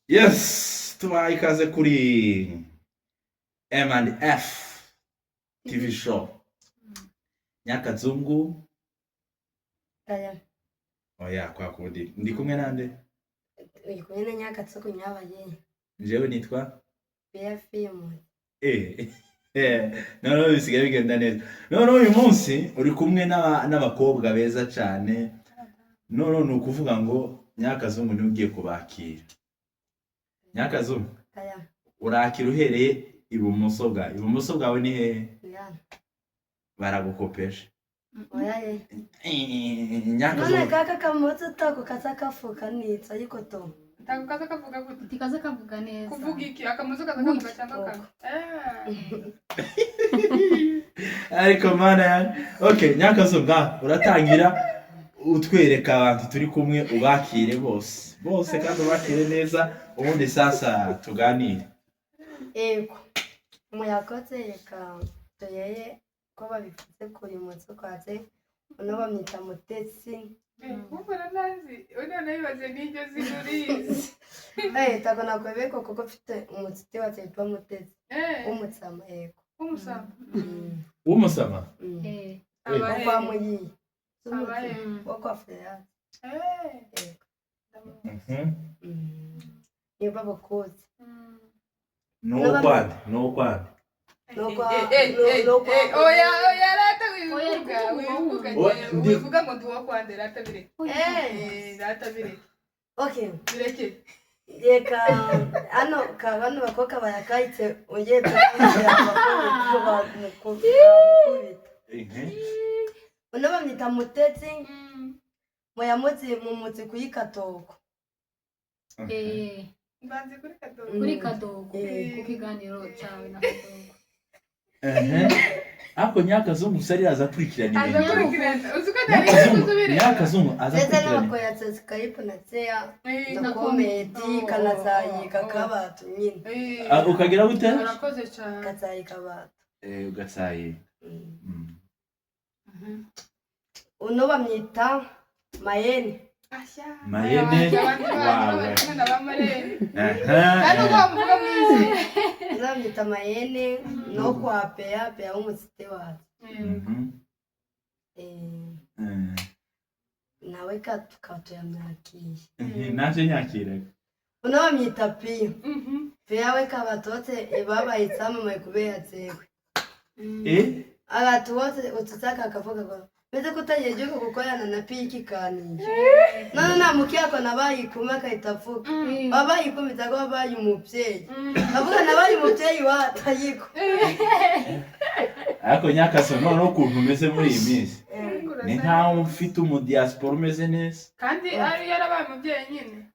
Yes, tubahaye ikaze kuri M&F TV show. Nyakazungu. Aya. Oya kwa kundi. Ndi kumwe nande? Uri kumwe na Nyakatsuku Nyabaye. Jewe nitwa BFM. No bisigaye bigenda neza. No uyu munsi uri kumwe n'abakobwa beza cyane. No ni ukuvuga ngo Nyakazungu ni ugiye kubakira. Nyakazungu. Aya. Urakira uhereye ibumoso bwawe. Ibumoso bwawe ni hehe? Ya. Baragukopesha. Oya ye. Nyakazungu. None kaka kamutse tako kasakafuka nitsa ariko to. Tako kaza kavuga gute? Tikaza kavuga neza. Kuvuga iki? Akamuzo kaza kavuga cyangwa kaka? Ariko mana ya. Okay, Nyakazungu uratangira utwereka abantu turi kumwe ubakire bose. Bose kandi ubakire neza ubundi sasa tuganire. Ego. Muyakoze reka toyeye ko babifite kuri mutse kwaze. Uno bamwita Mutetsi. Kumbura nazi. Uno nayibaze n'iryo zigurize. Tako nakwebeko kuko mfite umutsiti wa Taipa Mutetsi. Umutsama ego. Umusama. Umusama? Kwa muyi. Abaye. Kwa Freya. Ni babo kozi. No kwande. Oya rata wivuga ngo duwa kwande rata bire. Rata bire. Okay. Bireke. Yeka bano bakoka bayakaitse ugiye kugira Uno bamwita Mutetsi. Moyamutse mu mutsi kuyikatoko. Mbanze kuri kadogo. Kuri kadogo. Ku kiganiro cyawe na kadogo. Ako Nyakazungu sari azakurikirana ibintu. Azakurikirana. Uzuko nari kuzubire. Nyakazungu Ndetse azakurikirana. nako yatse Skype na tseya na comedy kanazayika kabatu nyine. Ukagira gute? Urakoze cyane. Kazayika kabatu. Ugatsaye. Uno bamwita Mayeni. Mayene wawe. Hano kwa mvuga mwizi. Bamwita Mayene no kwa Pea umutsite wacu. Nawe tukatuya mwakiye. Naje nyakira. Uno bamwita Pia. Pia we kabatotse babaye isamamaye kubera tsewe. Abantu bose ututaka akavuga ko meze kutayeje ko gukorana na Piki kanije. Nana mukiyako nabayi kuma kaitafuka. Babayi kumita ko babayi umuvyeyi. Bavuga nabayi umuvyeyi wa tayiko. Ako Nyakazungu no kuntu meze muri iyi minsi. Ni nkaho ufite diaspora umeze neza. Kandi ari yarabaye umuvyeyi nyine.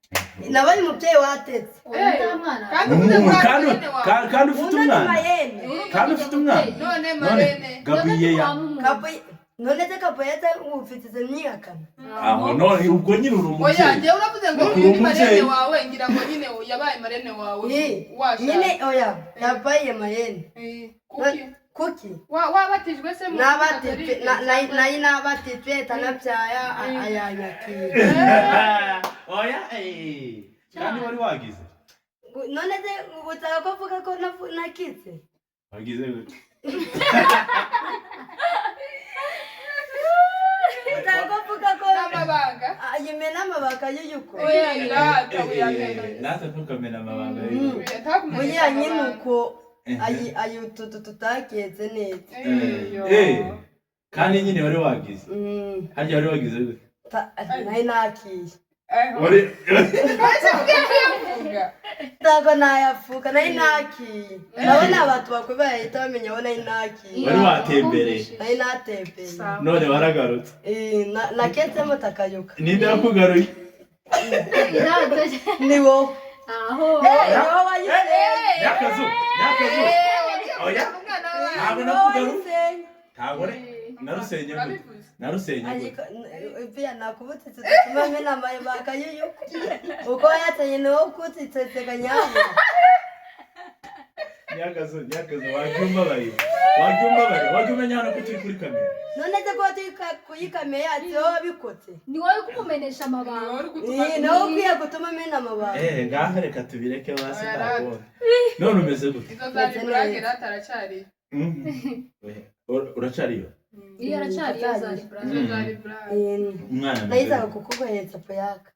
Nabayi umuvyeyi watetse. Kandi ufite umwana. Kandi ufite umwana. None Marene. Gabriela. None te kapayete ufitize myaka. Aho none ubwo nyine uri umuvyeyi. Oya je uravuze ngo ni Marene wawe ngira ngo nyine yabaye Marene wawe. Nyine oya yabaye Marene. Kuki? Wabatijwe se mu Nabatijwe nabatijwe tanabyaya ayanyakira. Oya kandi wari wagize. None te utaka kuvuga ko nakitse. Wagize gute? Utakuvuga ko amabanga. Yimena amabanga y'uko. Oya uyamena. Nata tukamena amabanga y'uko. Muya nyine uko ayututu tutakeze neza. Kandi nyine wari wagize. Harya wari wagize gute? Nayi nakiye. Wari Tago nayafuka nayi nakiye. Nabona abantu bakubaya ita bamenya bona nakiye. Wari watembereye. Nayi natembereye. None waragarutse. Naketse mutakayuka. Ninde wakugaruye? Niwo. Aho. Niwo wayise. Nyakazungu. Oya. Ntabwo nakugaruye. Ntabwo narusenye gute? Narusenye gute? Pia nakubutse tutumame na mabaka y'uko. Uko yatanye no kutitse kanyama. nyakazo wagiye umenya hano ko turi kuri kamera none se ko turi kuri kamera cyo bikotse ni wowe kumumenesha amabanga nawe ukwiye gutuma amena amabanga ngaho reka tubireke basi ntabwo none umeze gute izo za burage rataracari uracariyo iyo aracari iyo zari zari burage umwana nayizaga kukuguhereza payaka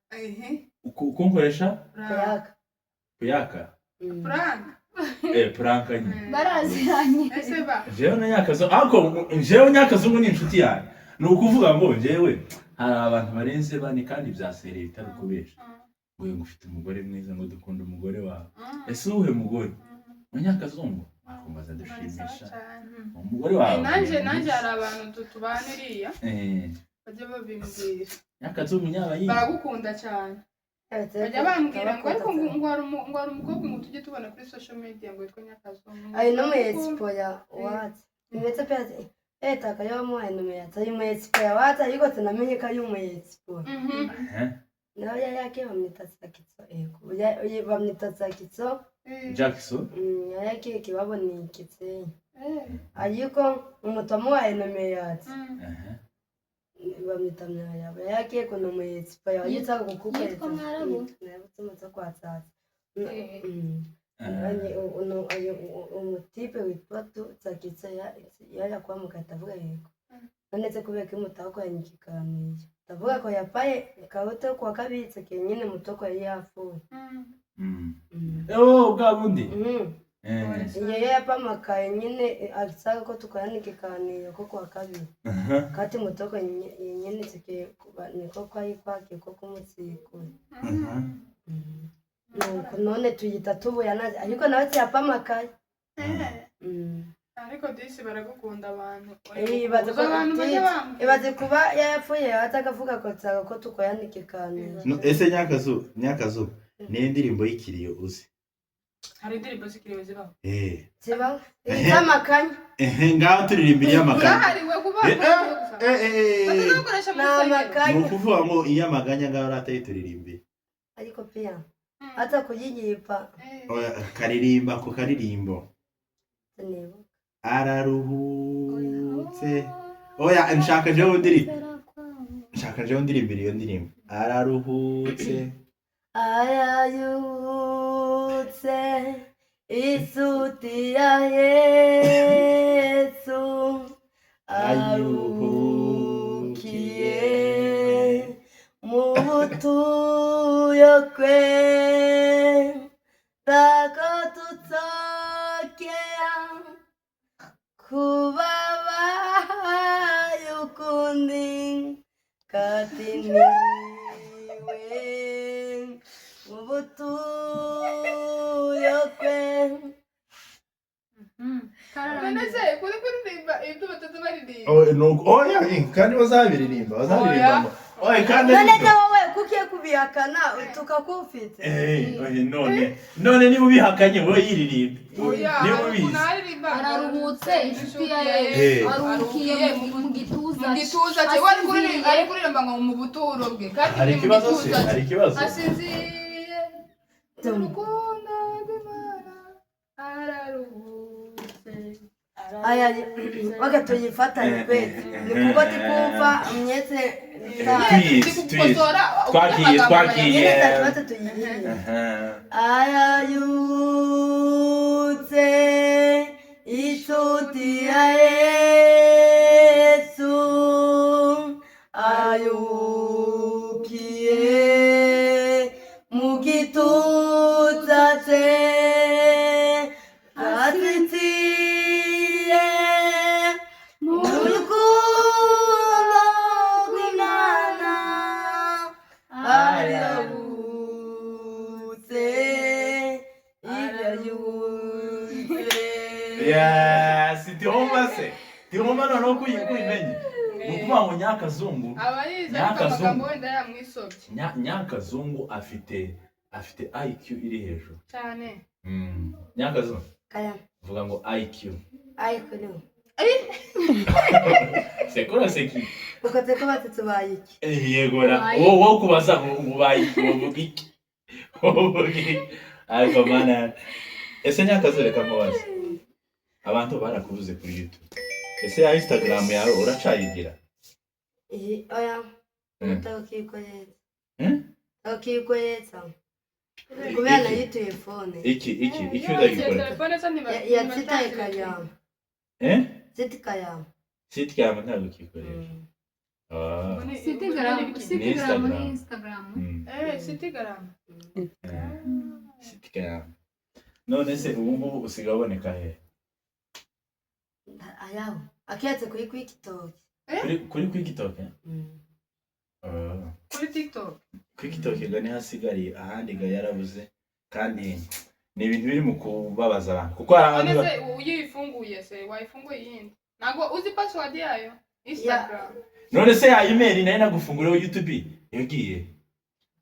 kunkoresha prank prank nyine baraziranye ese ba jewe na nyakazo ariko jewe nyakazungu ni inshuti yanjye ni ukuvuga ngo jewe hari abantu barenze bane kandi byasereye bitari kubesha ngo ufite umugore mwiza ngo dukunda umugore wawe ese uwuhe mugore wa nyakazungu akomeza dushimisha umugore wawe nanje hari abantu tubaniriya bajya babimbwira nyakazungu nyabayi baragukunda cyane bajya bambwira ngo ariko ngo hari umukobwa ngo tujye tubona kuri social media ngo yitwa nyakazungu ari no mu expo ya what imetse pe taka mu ano me yatari mu expo ya what ariko tunamenye ko ari mu expo nawe yake bamwita Sakitso bamwita Sakitso Jackson yake kibaboni kitse ariko umutamu wa ano me yatsi bamwita Mwarabu yake kuna mu expo ya yitsa kukukweza nabutse kwa tsatsa umutipe witwa Sakitso yakwa mukatavuga yego nonetse kubeka imutako yanyikikanije tavuga ko yapaye kabuto kwa kabitse kenyine mutoko yari yafuye bwa bundi iyo yapamakaye nyine agisaka ko tukayanikikaniye ko kwa kabiri kati mutoko nyine tsike niko kwayikwake ko kumutsikura none tuyita tubuyana ariko nawe yapamakaye ariko disi baragukunda abantu ibaze kuba yapfuye atakavuga ko tukoyanikikaniye ese nyakazu ni indirimbo y'ikiriyo uzi hari indirimbo zikiriyo zibaho zibaho iz'amakanya ngaho turirimbira iy'amakanya urahariwe kuba ni ukuvuga ngo iy'amaganya ngaho rataye turirimbira ariko pia hata kuyigipa karirimba ku karirimbo araruhutse oya nshaka jewe ndirimba iyo ndirimbo araruhutse ayayutse isuti ya Yesu aruhukiye mu butuyo kwe tako tutsokea kubaba yukundi katiniwe mubutuyo kwe Nese kuri kuririmba ibyo batatu baririmba oya kandi bazabiririmba oya kandi none wowe kukiye kubihakana tukakufite none niba ubihakanye wowe yiririmba niba ubizi araruhutse inshuti ya Yesu aruhukiye mu gituza cye wari kuririmba ngo mu buturo bwe kandi hari ikibazo asinziye urukundo rw'Imana araruhutse aya tuyifata kweli ni kuko tikumva myetse twagiye ayayutse isuti ya Yesu ayukiye mu gituza cye atitiye mu rukundo rw'Imana arayutse tirumba noneho kuyimenye ni ukuvuga ngo nyakazungu nyakazungu afite IQ iri hejuru cyane nyakazungu kaya vuga ngo IQ no sekora seki uko teko batatu bayiki yegora wowe kubaza ngo bayiki wovuga iki ariko mana ese nyakazureka mubaze abantu barakuvuze kuri YouTube ese ya Instagram yawe uracayigira oya ukikoyetsa kubera nayo telefone iki udagikora yatsitaye kayama Sitcam ntabwo ukikoresha Sitgram ni Instagram. Sitcam none se ubu ngubu usigaye uboneka he ayaho aketse kuri TikTok kuri TikTok kuri TikTok kuri TikTok gani hasigariye ahandi ga yarabuze kandi ni ibintu biri mu kubabaza abantu kuko abantu se uyifunguye se wayifunguye yindi nago uzi password yayo Instagram none se ya email nayo nagufunguriyeho YouTube yagiye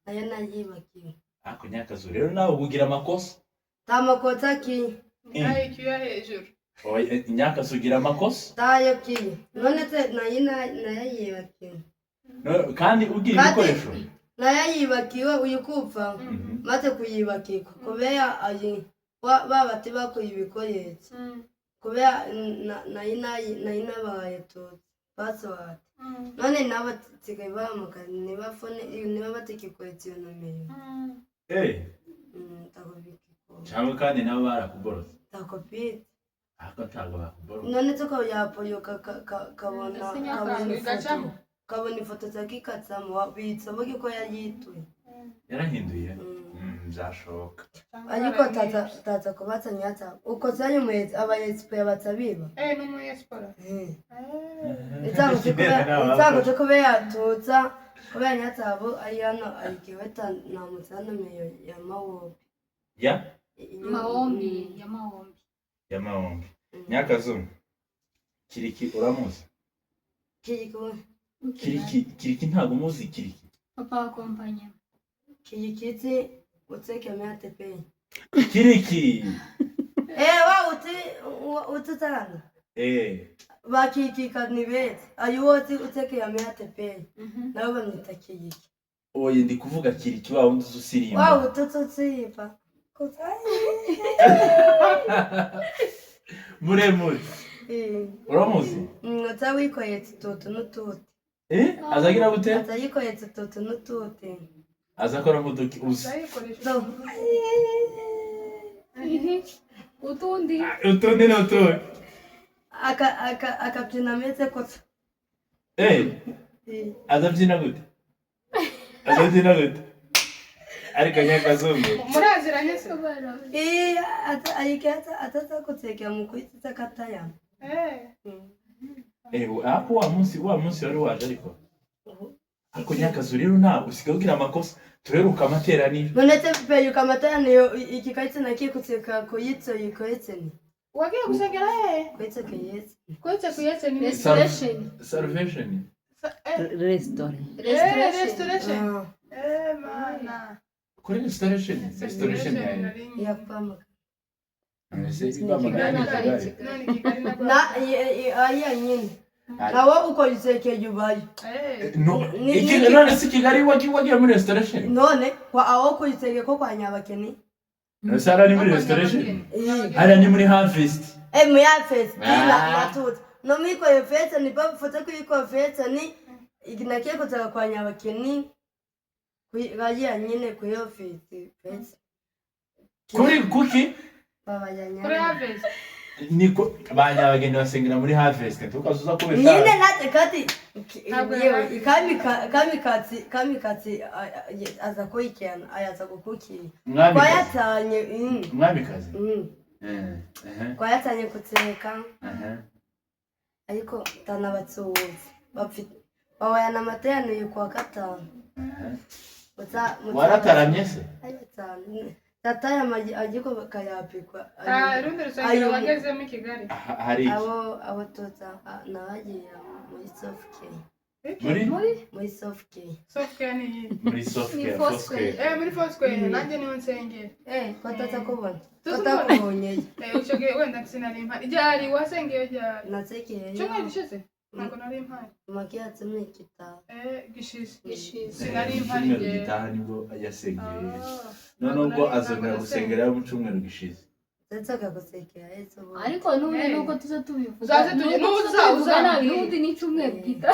ayo nayibakiwe ako nyakazo rero nawe ugira amakosa tamakota ki ikiya hejuru oya nyakazo ugira amakosa tayo ki none se nayibakiwe kandi ugira ibikoresho nayibakiwe uyikupfa maze kuyibakika kubera ayi babati bakuye ibikoresho kubera nabaye to password none nabo tsigaye bahamagara niba phone niba batikikoetse iyo nomero takobikiko cyangwa kandi nabo barakugoroza takopite ako ntabwo bakugoroza none tuko yapoyoka kabona ifoto zakikatsamo wabitsa bogi ko yayituye yarahinduye byashoboka ariko taza kubatsa nyatsa uko zanyu mwezi abayexpo yabatsabiba no mu expora itsango tukubera tutsa kubera nyatsabo ari hano arikiweta na mutsana meyo ya maombi nyakazo kiriki uramuzi kiriki ntago muzi kiriki Papa accompagna kirikiti utseke meatepe kiriki ututarana bakikika nibete ayuwoti utseke ya meatepe nabo bamwita kiriki oye ndi kuvuga kiriki wa wundi usirimba ututsipa muremure uramuzi utawikoyetse tutu n'ututi azagira gute atayikoyetse tutu n'ututi azakora muduki usa utundi n'utundi akabyina ameze kose azabyina gute ariko nyakazungu muraziranye se atazakutekera mu kwitsa kataya hapo wa munsi wari waje ariko nyakazu rero ntabwo usigaye ugira amakosa tuheruka amateraniro none se peyuka amateraniro ikikaitse nakikutseka kuyitso yikoyetseni wagiye gusengera kwitse kuyetse ni salvation restoration mana kuri restoration ya pama aya nyine nawo uko yisekeye ubaye none si Kigali wagiye muri restoration none kwa aho kuyiseke ko kwa Nyabakeni sara ni muri restoration ara ni muri harvest mu harvest ila matut no miko yefeta ni baba foto ko yefeta ni iginakiye kutaka kwa Nyabakeni kuyaje nyine ku office pesa kuri kuki kuri harvest niko banyabageni basengera muri harvest tukazuza kubesha nyine nate kati kamikatsi aza koyikana ayaza gukukira kwayatanye mwamikazi kwayatanye kutseka ariko tanabatsuzi bafite bawayana amateraniro kwa gatanu warataramye se tataya maji ajiko kayapikwa rundi rusengero wagezemo i Kigali hari abo tota nabagiye muri Sofke muri Sofke ni muri Sofke muri Foursquare nanjye niho nsengera ko tatakubona tatakubonye ucoge wenda sinari mpari ryari wasengeye ryari natsekeye cyumwe gishize ntabwo nari mpari makiyatse mwikita gishize sinari mpari gitaha nibwo yasengeye none ubwo azongera gusengera mu cyumweru gishize Ndashaka gusekera eso. ariko none nuko tuza tubivuga Uzaze tuge nuza nabi undi n'icumwe bwita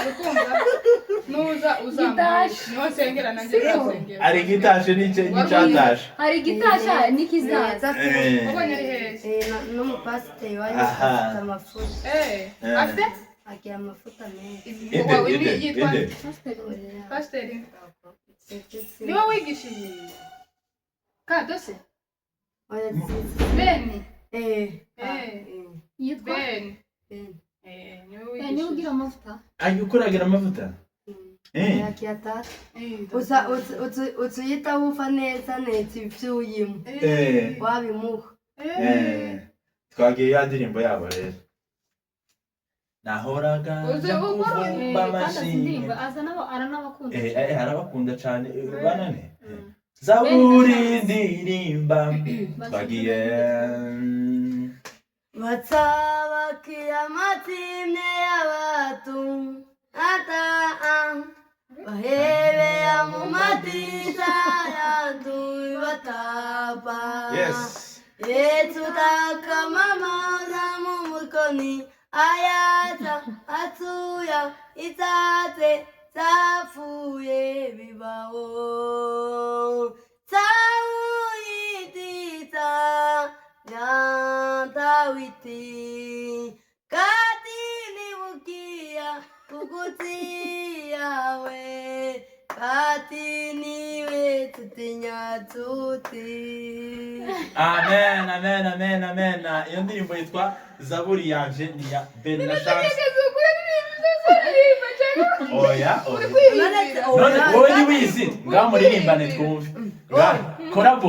nuza uzambaye niho nsengera nanjye nsengera ari gitashe n'icatashe hari gitasha n'ikizaza ubonye ari heza No mu pasiteri wayo afite amafuta. afite Agira amafuta menshi. yitwa pasiteri niwe wigishije kadose beni yitwa beni niwe niwe wigishije ugira amavuta ayukuragira amavuta Yakiatatu. Utsuyita ufa neza neza ivyuyimo. Wabimuha. Twagiye ya ndirimbo yabo rero nahoraga kumva amashimwe aranabakunda arabakunda cyane banane zaburi ndirimba twagiye Batabaki amatine y'abatu ata bahebe mu madisa yandu batapa yes Yesu takamamaza mu mukoni ayata atuya itate tafuye bibaho tawitita nyantawiti katini mukia kukutia katini wetutinya tuti amen amen amen amen iyo ndirimbo yitwa zaburi yanje ni ya Ben na Chance oya none wowe ni wizi ngamuririmbane twumve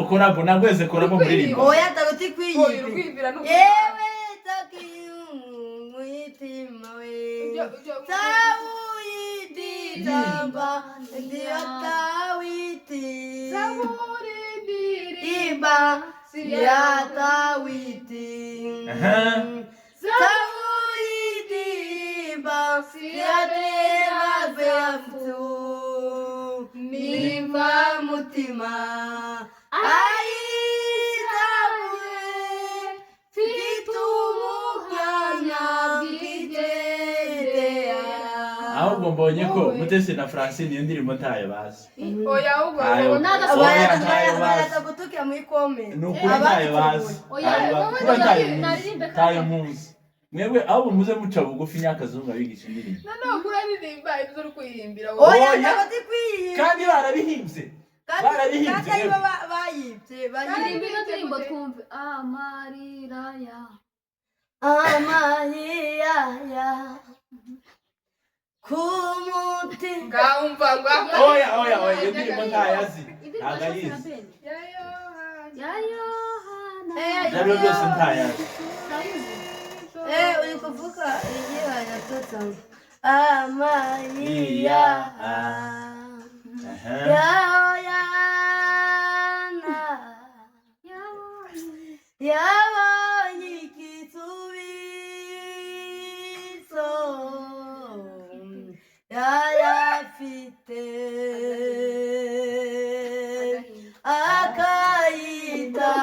korabo nagweze korabo muririmba oya taguti kwiyibira yewe takimuitima we tawiti tamba tawiti zaburi Iba siatawiti tawiti iba siatera beamtu nimba mutima aitawe fitumukanya bwitetea ahubwo mbonye ko Mutesi na Francine iyo ndirimbo ntayo bazi oya ahubwo Abana gutukia muri comment. nukuri ntayo bazi ntayo muzi mwebwe ahubwo muze muca bugufi nyakazungu abigisha indirimbo noneho kuraririmba ibyo uri kuyihimbira Oya taguti kwiyibira kandi barabihimbye kandi bayibye baririmba ino ndirimbo twumve amarira ya amahiyaya kumuti ngumva oya iyo ndirimbo ntayazi ntabwo ayizi ya Yohana nabyo byose ntayazi uri kuvuga igihe yatotsa amahiyaya yabonye igisubizo yayafite akayita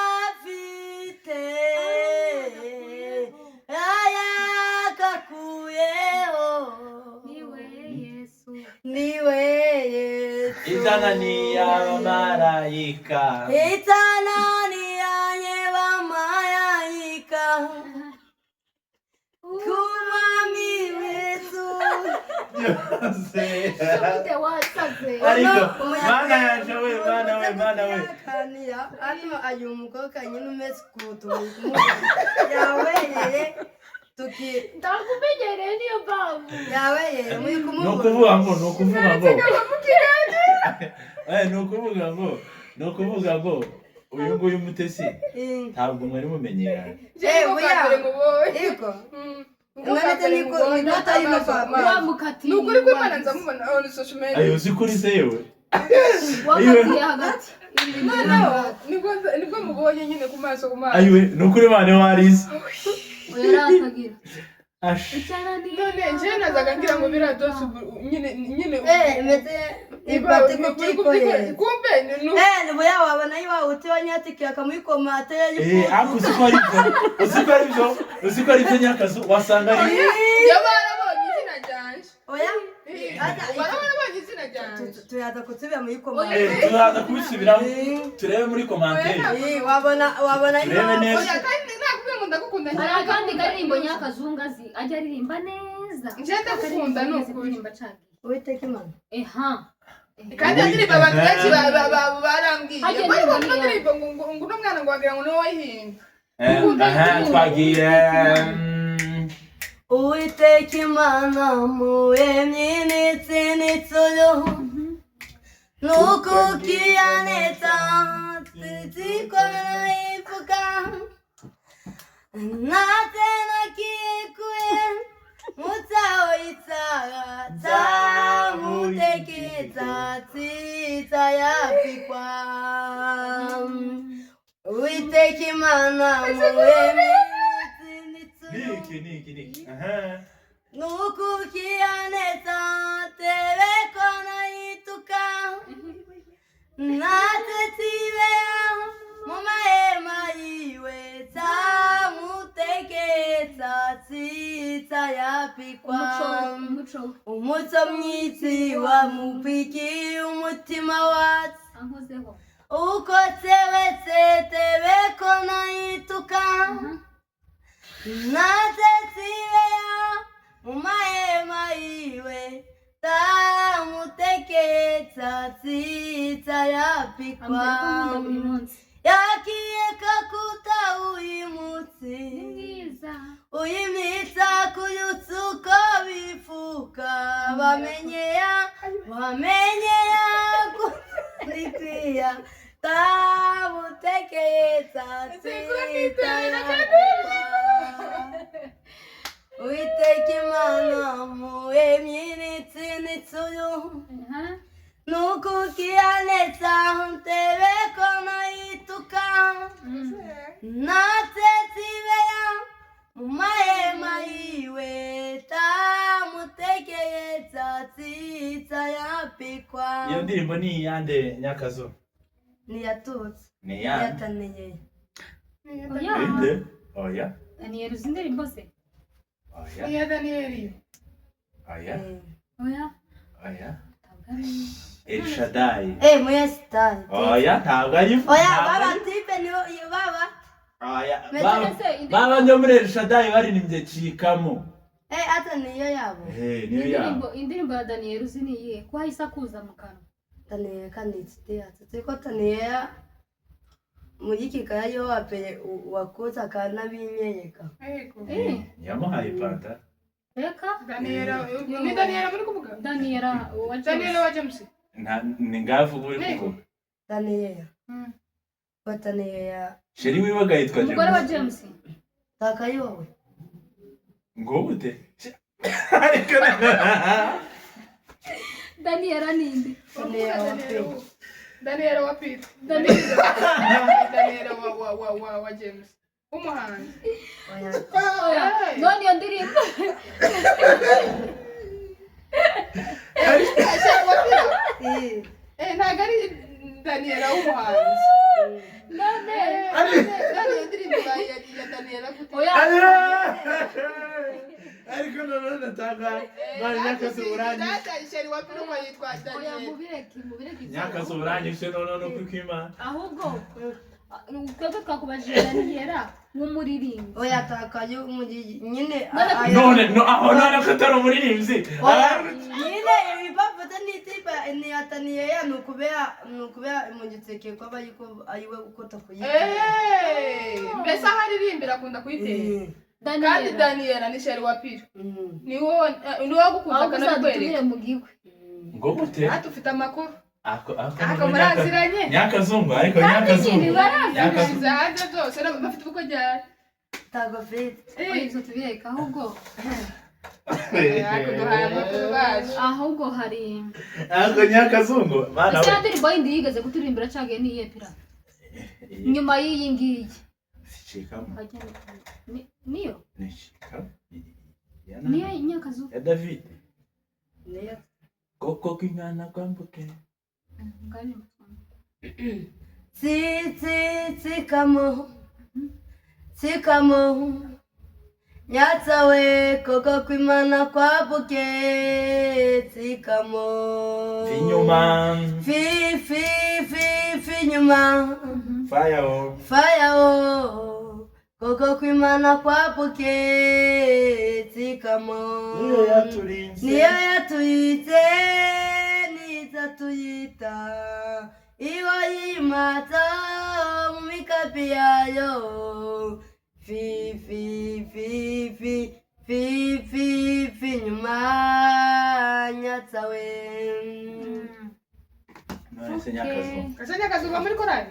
yayafite yayakakuyeho niwe Yesu izanani y'abamarayika itanani yanye bamarayika kumami wetu byose ufite wasaze ariko mana yaje we mana we kaniya hano ayo umukobwa nyine umeze kutu yaweyeye tuki ndakumenyereye niyo mpamvu yaweyeye muri kumubona ni ukuvuga ngo uyu nguyu Mutesi ntabwo mwari mumenyerana yego Unanete niko wamukatiye nukuri kwimana nzamubona on social media ayo zikuri se yewe wakatiye hagati nibwo mubonye nyine ku maso ayiwe nukuri mane warize oya ratagira none nje nazaga ngira ngo biradose nyine mete ipati kutikoye kumbe nibuya wabona yiwa utiwanyatikiye akamuyikomate ako usiko ari byo Nyakazu wasanga ari yabarabonye izina ryanje oya barabonye izina ryanje tuyaza kutsubira muri komante turaza kubisubiramo turebe muri komante wabona yiwa oya kandi nakubwiye ngo ndagukunda hari kandi karirimbo Nyakazu ngazi ajya aririmba neza nje ndagukunda n'ukuri Uwiteka Imana kandi ndirimba abantu benshi barambwiye bari ndirimbo ngo n'umwana ngo wagira ngo niwe wayihimba twagiye Uwiteka Imana muremyi n'isi n'ijuru nukukiyaneta tutikorera ivuga natena kikuye mutao itsara tamutekeza tita yapikwa Uwiteka Imana muremyi Niki. nukukiyaneta telekona ituka natetiveya mumahema yiwe tamutekeza tsita yapikwa umuco mwizi wamupikiye umutima wacu uko tewetse telekona ituka natetiveya mumahema yiwe tamutekeza tsita yapikwa yakiye kakuta uyimutsi uyimitsa kuyutsuko bifuka bamenyeya kunikwiya tamutekeza tsita yapikwa Uwiteka Imana muremyi n'isi n'ijuru nukukiyaneta telekona ituka natetiveya mumahema yiwe tamutekeza tsita yapikwa iyo ndirimbo ni iyande Nyakazu niyatutse niyande yataneye oya Daniel uzi indirimbo se iya Daniel oya El Shaddai muya sitari oya ntabwo ari baba tipe nibo baba baba nyo muri El Shaddai baririmbye Cikamo ata niyo yabo niyo yabo indirimbo ya Daniel uzi ni iyihe ko hahise akuza mu kanwa Daniel kandi itsitiyatse turiko Daniel muri kikaya yo wapere wakoza kana binyeyeka yamuhaye panta reka Daniela ni Daniela muri kuvuga Daniela wa James ni ngavu uri kuvuga Daniela Daniela sheri wiwe gahitwa umugore wa James takayowe ngo gute Daniela ninde Daniela wa Peter Daniela wa James umuhanzi none yo ndirimbo ntabwo ari Daniela umuhanzi none yo ndirimbo ya Daniela ariko none nataka bari Nyakazu uranye sheri wa Peter ngo yitwa Daniela mubireki Nyakazu uranye she none kwikima ahubwo twebwe twakubajije Daniela nk'umuririmbi oya takayo umuriri nyine none ko atari umuririmbyi nyine ibipapuro n'itipa niyataniye ya nukubera imugitseke ko abayiko ayiwe ukota kuyiga mbese aho aririmbira akunda kuyitera kandi Daniela ni sheri wa Peter niwo gukunda kanabikwereka ngo gute atufite amakuru ako muraziranye Nyakazungu ariko Nyakazungu zaje byose bafite uko ryari tago fete ibyo tubireka ahubwo akuduhaye amakuru baje ahubwo hari ako Nyakazungu mana we ndirimbo yindi yigeze kuturimbira cage ni iye pira nyuma y'iyi ngiyi Cikamo niyo niyo Nyakazu ya David niyo koko kw'Imana kwambuke ngani Sikamo Nyatsawe koko kw'Imana kwabuke Sikamo Vinyuma nyuma Fire koko kw'Imana kwabuke Sikamo niyo yaturinze niyo yatuyitse nizatuyita iwo yimata mu mikapi yayo fi nyuma Nyatsawe none se Nyakazu ese Nyakazu uba muri korali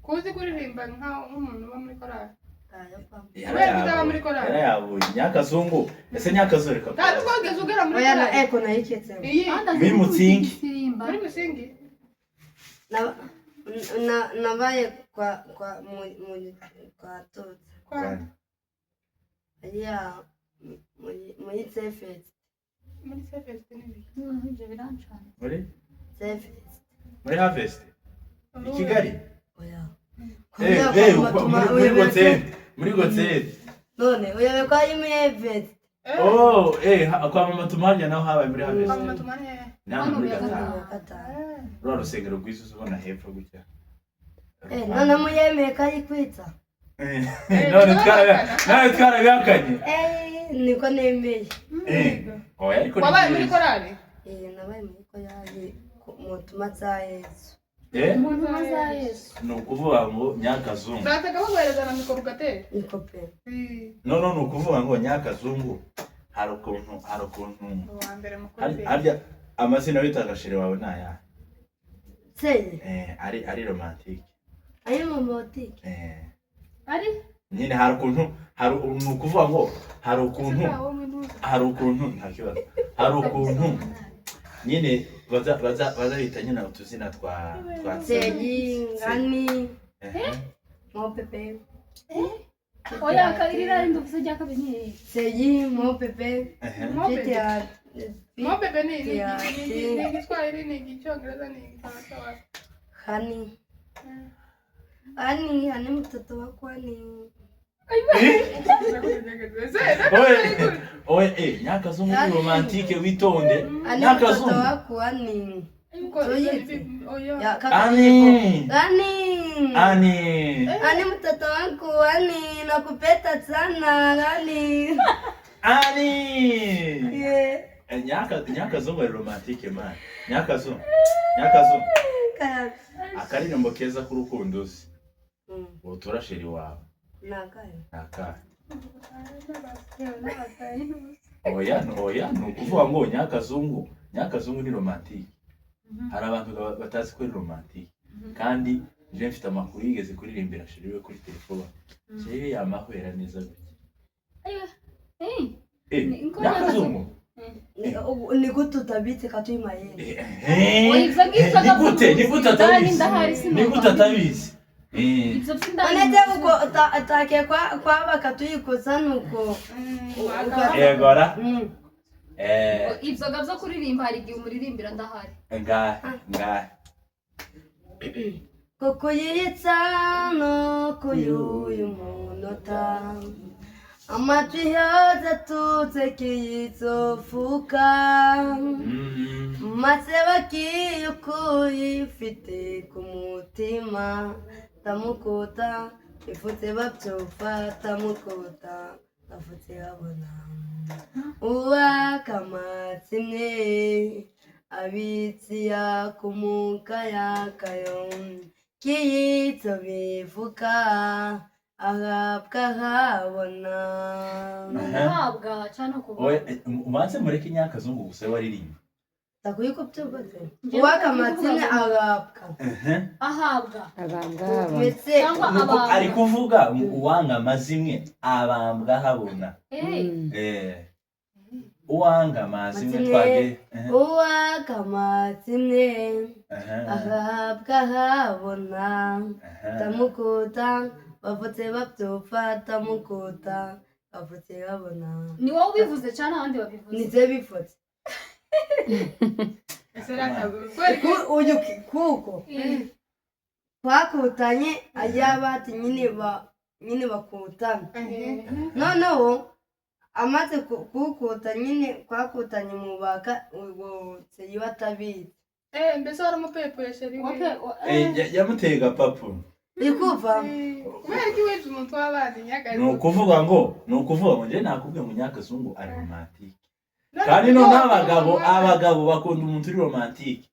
kuzi kuririmba nk'umuntu uba muri korali yarayabuye Nyakazungu ese Nyakazu reka kandi twageze ugera muri oya na korali eko nayiketse muri Mutsingi muri Musingi nabaye kwa Tota kwani ya muri Sefest muri Sefest nini ibyo birancana muri Sefest Harvest i Kigali oya muri Gotsend none uyobe kwa yimi event kwa mama Tumanya naho habaye muri Harvest mama tumane nani muri Gatanu Gatanu rwa rusengero rw'Isuzu ubona hepfo gutya none muyemeye kayikwita none twarabihakanye niko nemeye oya ariko wabaye muri korali nabaye muri korali mutuma za Yesu umuntu maza Yesu ni ukuvuga ngo Nyakazungu ndatega baguhereza na mikoro ugatera niko pe no ni ukuvuga ngo Nyakazungu hari ukuntu uwa mbere mukuru harya amazina witaga sheri wawe ni ayahe senye ari romantique ari romantike ari nyine hari ukuntu ni ukuvuga ngo hari ukuntu nta kibazo hari ukuntu nyine baza bita nyine utuzina twa senyi ngani mopepe oya kairira nduvuze jya kabini senyi mopepe mopepe ni Igiswahili ni Icyongereza ni Igifaransa hani mtoto wako hani oye Nyakazungu ni romantique witonde hani mtoto wako hani ani mtoto wangu ani nakupenda sana ani Nyakazungu ni romantique man Nyakazungu akaririmbo keza k'urukundo uzi utora sheri wawe nakahe oya ni ukuvuga ngo Nyakazungu ni romantique hari abantu batazi ko ari romantique kandi je mfite amakuru yigeze kuririmbira sheri we kuri telefone sheri yamahwera neza Nyakazungu ni gute utabitse katuyima yene ni gute atabizi Onete uko take kwa bakatuyikoza nuko egora ibyo gabyo kuririmba hari igihe umuririmbira ndahari ngahe koko yitsa no kuyuyu munota amatwi yoza tutse kiyitsofuka maze bakiyukuyifite ku mutima tamukota ifutse babyumva tamukota afutse abona uwakamatsimwe abitsiya kumuka yakayo kiyitso bivuka ahabwa habona ahabwa cyane kuba ubanze mureke Nyakazungu gusa waririmba takuyiko byubatse uwakamatsimwe ahabwa ari kuvuga uwanga amazimwe abambwa habona uwanga amazimwe twage uwakamatsimwe ahabwa habona tamukota bavutse babyumva tamukota avutse babona ni wowe ubivuze cyane abandi babivuze nize bifotse uyu kuko twakutanye ayabati nyine bakutana noneho amaze kukuta nyine kwakutanye mu baka ubwo seyiba atabizi mbese waramupepuye sheri yamuteye gapapu ikuva kubera ko iwezi umuntu w'abandi nyakazi ni ukuvuga ngo njye nakubwiye mu Nyakazungu ari romantike kandi no abagabo bakunda umuntu uri romantike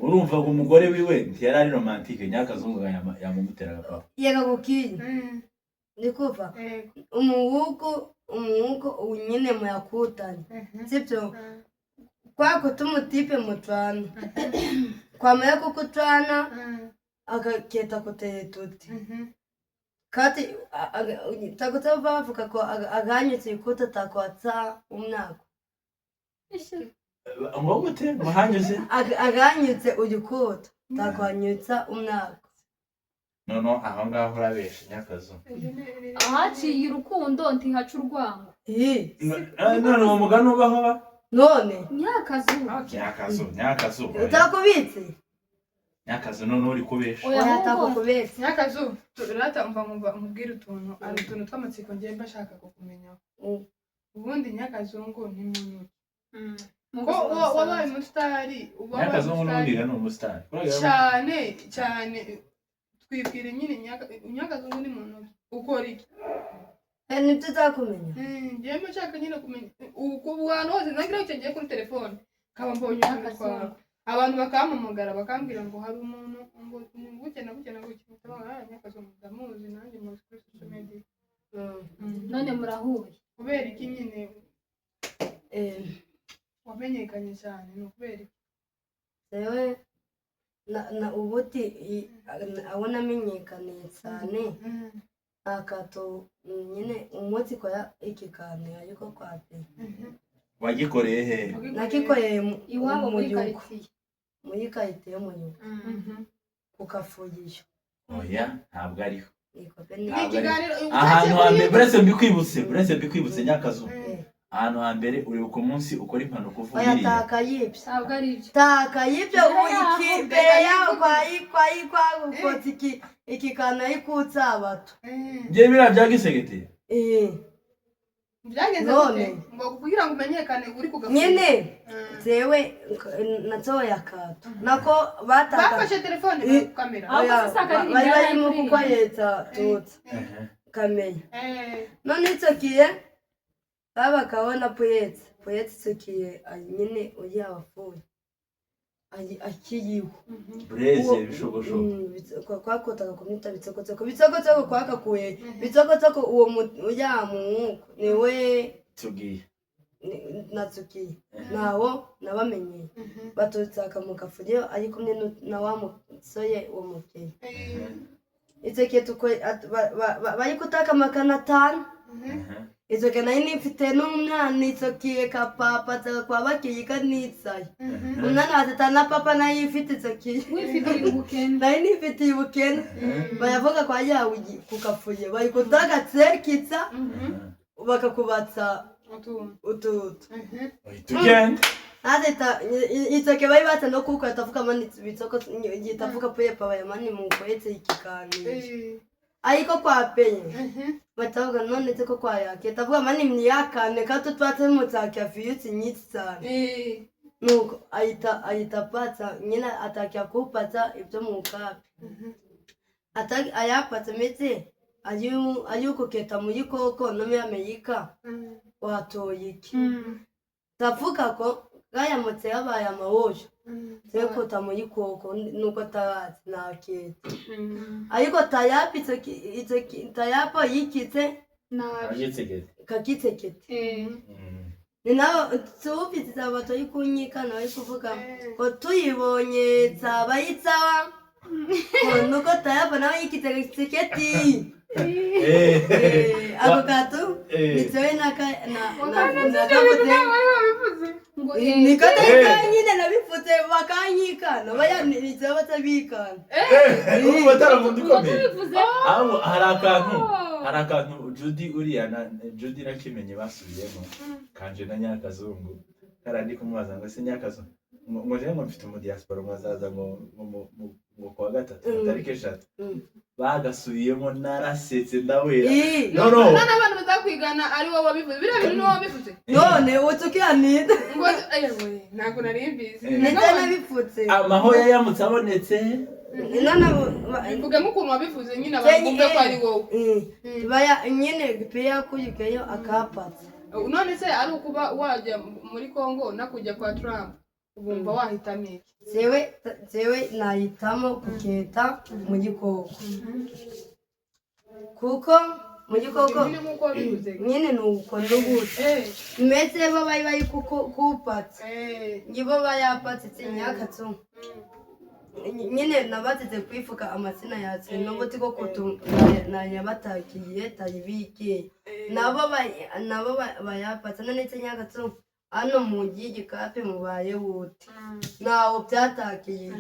urumva ngo umugore wiwe ntiyari ari romantike Nyakazungu yamumutera gapapu yega gukinya nikuva umuhugu nyine muyakutanye sibyo kwakuta umutipe mutwana kwamaya kukutwana agaketa kuteye tuti kati takutsa bavuga ko aganyutse ikuta takwatsa umwaka ngo gute muhanyuze aganyutse ugikuta takwanyutsa umwaka no aho ngaho urabesha Nyakazungu ahaciye urukundo ntihaca urwango none uwo mugani ubaho none Nyakazungu utakubitse Nyakazungu none uri kubesha uyatakubitse Nyakazungu rata mubwira utuntu ari utuntu tw'amatsiko ngiye mbashaka kukumenya ubundi Nyakazungu ni muntu ko wabaye umusitari Nyakazungu n'ubundi ni umusitari cyane twibwire nyine Nyakazungu ni muntu ukora iki nibyo uzakumenya ngiye mbashaka nyine kumenya abantu hose ntagira icyo ngiye kuri telefone nkaba mbonye Nyakazungu abantu bakampamagara bakambwira ngo hari umuntu ngo gutya na gutya Nyakazungu ndamuzi nanjye muzi kuri social media none murahuye kubera iki nyine wamenyekanye cyane ni ukubera iki yewe na ubuti abona amenyekaniye cyane akato nyine umunsi ko ikikane ariko kwate wagikoreye he nakikoreye iwabo muri kayite yo mu nyuko kukafugisha oya ntabwo ariho ahantu hambere buretse mbikwibutse Nyakazungu ahantu hambere uri ku munsi ukora impanuka uvugiriye takayibye ntabwo ari ibyo takayibye imbere yaho kwa ikikana ikutsa abato ngiye bira byagisegete byagenze gute ngo kugira ngo umenyekane uri kugafuka nyine zewe natoya akato nako bafashe telefone kamera bari barimo kukoreza tutsa kamenya none itsokiye babakabona poyetse itsokiye nyine ujya abapfuye akiyiwe bureze bishogosho kwakotaga kumita bitsokotoko kwakakuye bitsokotoko uwo ujya mu mwuko niwe tugiye natsukiye nawo nabamenyeye batutaka mu kafuriyo ari kumwe na wa musoye uwo mukeye itsokiye bari kutaka makana 5 izoke nayo nifite n'umwana itsokiye kapapa kwa bakiyika nitsaye umwana watetana papa nayo ifite itsokiye nayo nifitiye ubukene bayavuga kwa yawe kukafuye bari kudagatsekitsa bakakubatsa ututu tugende Adeta itsoke bari bata no kuko atavuka mani bitsoko gitavuka pepa bayamani mu kwetse ikikani ariko kwa penye batavuga none teko kwa yake tavuga mani mniyakane kato twate mutsaka fiyutsi nyitsi cyane nuko ayita patsa nyina atakya kupatsa ibyo mu kapi ataki ayapatsa metse ayuko keta muri koko no me Amerika watoyiki tavuga ko gaya mutse yabaye amawosho seko tamuri koko nuko tabazi nakete ariko tayapitse tayapo yikitse kakitsekete ni nawe tubitse abato yikunyika nawe kuvuga ko tuyibonye zabayitsawa nuko tayapo nawe yikitse kakitseketi ako katu nitsewe nakabuze nikata nyine nabifutse bakanyikana bayanitsewe batabikana ubu bataramundi komeye aho hari akantu hari akantu Judy na Kimenyi basubiyemo kanje na Nyakazungu karandi kumwaza ngo se Nyakazungu ngo je ngo mfite mu diaspora mwazaza ngo kwa gatatu tariki 3 bagasubiyemo narasetse ndawera no n'abantu bazakwigana ari wowe wabivuze biriya bintu wowe wabivuze none utukianida ngo ayewe ntabwo narimbizi neza nabifutse amaho yayamutse abonetse mvuge mukuntu wabivuze nyine abumve ko ari wowe baya nyine pia kuyikeyo akapatse none se ari ukuba wajya muri Kongo nakujya kwa Trump ubumva wahitamo iki zewe nahitamo kugenda mu gikoko kuko mu gikoko nyine nuko ndugute metse babayi kupatse ngibo bayapatse Nyakazungu nyine nabateze kwifuka amasina yatse n'umuti ko nanyabatakiye tayibike nabo bayapatse none Nyakazungu ano mu gikape mubaye wote nawo byatakiye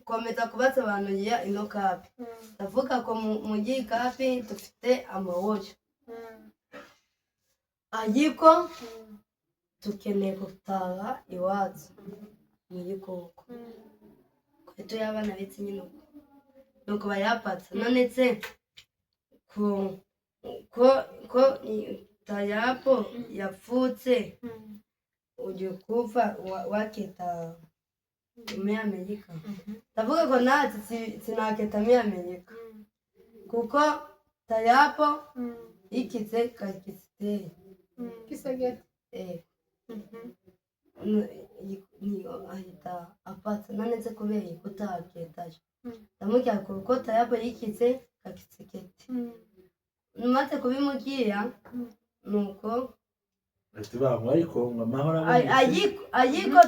komeza kubasobanurira ino kape ndavuga ko mu gikape dufite amahoro ariko tukeneye gutaha iwacu mu gikoko kwetu y'abana betse nyine nuko bayapatse none se ko tayapo yapfutse uje kuva waketa muri Amerika ndavuga ko natsi sinaketa muri Amerika kuko tayapo ikize kakisite kisagete ni ahita apatse none se kubera kutaketaje ndamukira kuko tayapo yikize kakisekete numaze kubimubwira nuko tubamwe ariko amahoro ayiko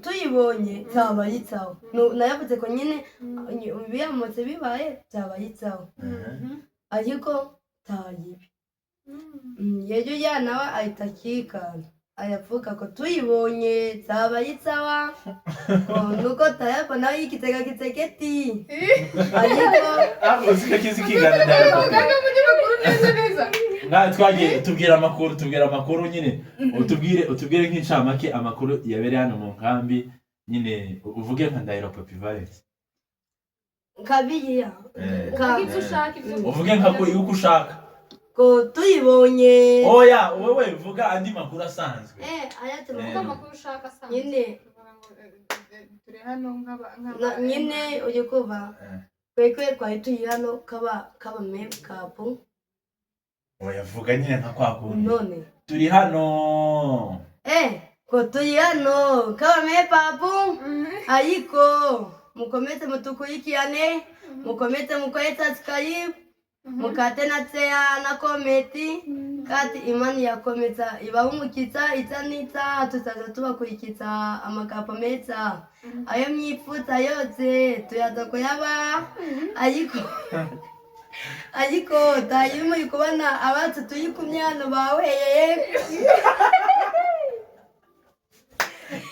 tuyibonye cyabayitsaho nayavuze ko nyine biyamutse bibaye cyabayitsaho ariko tayibi yejo nawe ahita kikana ayavuga ko tuyibonye cyabayitsawa nuko tayapo nawe yikitega kitseketi ariko zikakizikigana twagiye tubwira amakuru nyine utubwire nk'incamake amakuru yabereye hano mu nkambi nyine uvuge nka Ndahiro Papi Valens kabiya uvuge nka ko yuko ushaka ko tuyibonye oya wowe vuga andi makuru asanzwe ayate uvuga amakuru ushaka asanzwe nyine turi hano nyine uje kuva kwekwe kwa itu hano kaba makeup oya vuga nyine nka kwa kundi none turi hano ko turi hano kaba makeup ayiko mukomete mutukuyikiane mukomete mukweta Skype mukate na tseya na kometi kati imani ya kometa ibahumukitsa itanitsa tutaza tubakurikitsa amakapo meza ayo myifuza yose tuyaza kuyaba ariko tayimo yikubana abatse tuyikumyano baweye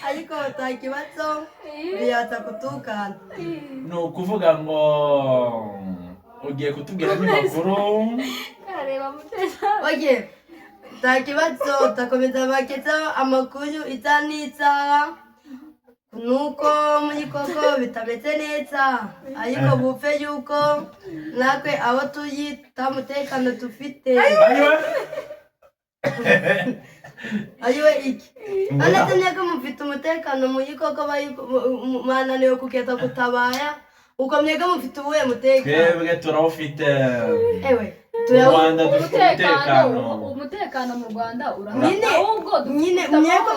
ariko takibazo biyaza kutukana no kuvuga ngo ugiye kutubwira n'amakuru kareba muteza oye takibazo takomeza bakeza amakuru itanitsa nuko muri koko bitameze neza ariko bupfe yuko nakwe abo tuyita mutekano dufite ayiwe iki anatemye ko mufite umutekano muri koko bananiwe kugeza kutabaya uko mwega mufite ubuhe mutekano twebwe turawufite ewe Rwanda dufite umutekano mu Rwanda nyine mwego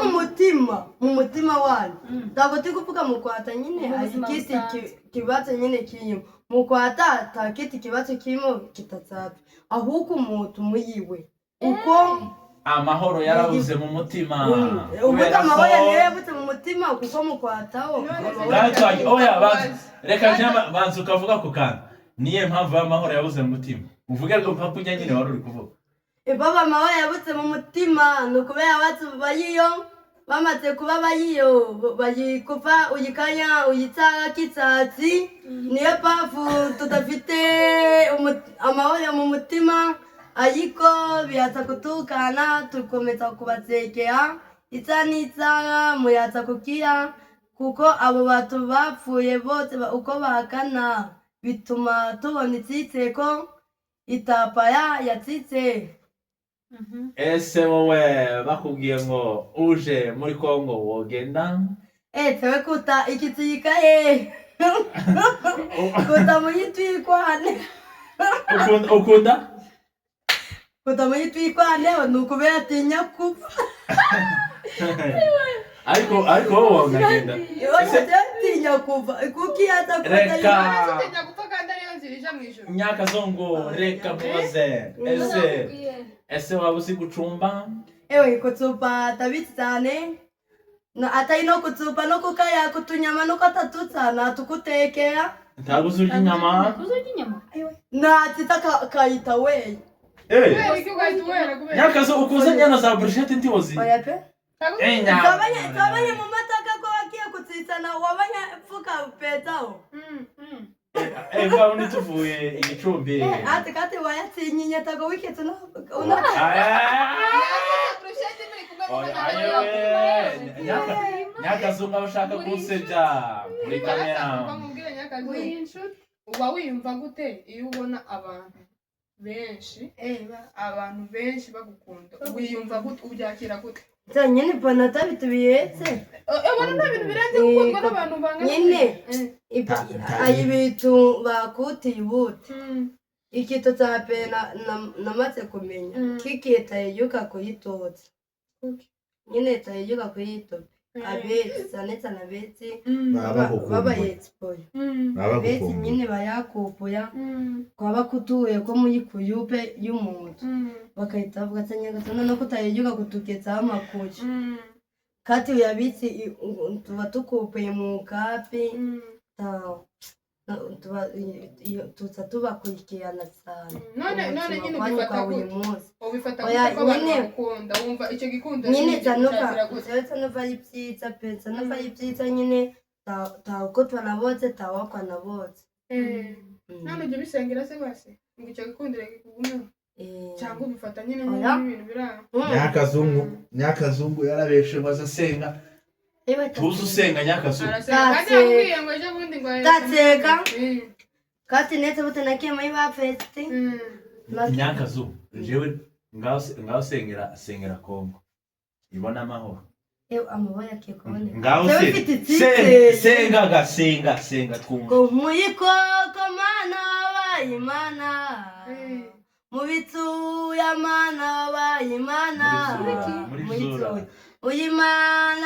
mu mutima wanyu ntabwo turi kuvuga mu kwata nyine ikiti kibazo nyine kirimo mu kwata ta kiti kibazo kirimo kitatsapi ahubwo umuntu muyiwe uko amahoro yarabuze mu mutima ubwo amahoro yarabuze mu mutima kuko mu kwataho oya reka njama banza ukavuga ku kantu niye mpamvu y'amahoro yabuze mu mutima uvuge ngo mpaka ujya nyine wari uri kuvuga baba amahoro yabuze mu mutima ni ukubera abatsi bayiyo bamaze kuba bayiyo bayikuva uyikanya uyitsaga kitsatsi niyo mpamvu tudafite amahoro mu mutima ariko biyaza kutukana tukomeza kubasekera isa n'isaha muyaza kugira kuko abo bantu bapfuye bose uko bahakana bituma tubona icyizere ko itapaya yatsitse. ese wowe bakubwiye ngo uje muri Kongo wogenda? Tewe kuta ikitsikaye kuta muyitwikwane ukunda kuta muyitwikwane nukubera atinya kupfa. ariko wowe unagenda? Ese atinya kupfa kuki hata reka atinya gupfa kandi ariyo nzira ija mw'ijuru. Nyakazungu reka mubaze ese waba uzi gucumba? Ewe kutsupa tabitsi cyane na atari no kutsupa no kukaya kutunyama no katatutsana tukutekera ntabwo uzurya inyama? na tita kayita we Nyakazu ukuze nyana za brushette ntiwozi? oya pe nyama tabanye mu mataka ko wakiye kutsitsana wabanya pfuka petao eva unituvuye igicumbi kati wayatsinyinya tago wiketse no Nyakazu ngabo ushaka kunsebya muri kamera. Uba wiyumva gute iyo ubona abantu benshi bagukunda? Wiyumva gute? Ubyakira gute? nyine mbona tabitubiyetse ubona nta bintu birenze gukundwa n'abantu bangana nyine ayi bitu bakutiye ubute ikintu cya pe namaze kumenya kikita yuka kuyitotsa nyine tayuka kuyitotsa abeti cyane abeti baba expoye abeti nyine bayakupuya kwaba kutuye ko muri kuyupe y'umuntu bakahita bavuga ati Nyagasono no kutayuka kutuketsa amakuye kati uyabitsi tuba tukupuye mu kapi tuza tubakurikirana cyane none nyine ubifata gukunda wumva icyo gikunda nyine tanuva y'ibyiza pe tanuva y'ibyiza nyine uko twanabotse tawakwa nabotse none ujya ubisengera se basi ngo icyo gikundire kikugumeho cyangwa ubifata nyine n'ibintu biranga? Nyakazungu yarabeshe maze asenga tuzi usenga Nyakazungu Tatseka kati netse bute nakiye muri ba festi Nyakazungu jewe ngaho sengera Kongo ibona amahoro amabaya yakiye kuboneka ngaho senga twumva ko muyikoko mana bayimana mu bitu ya mana bayimana muri zura uyimana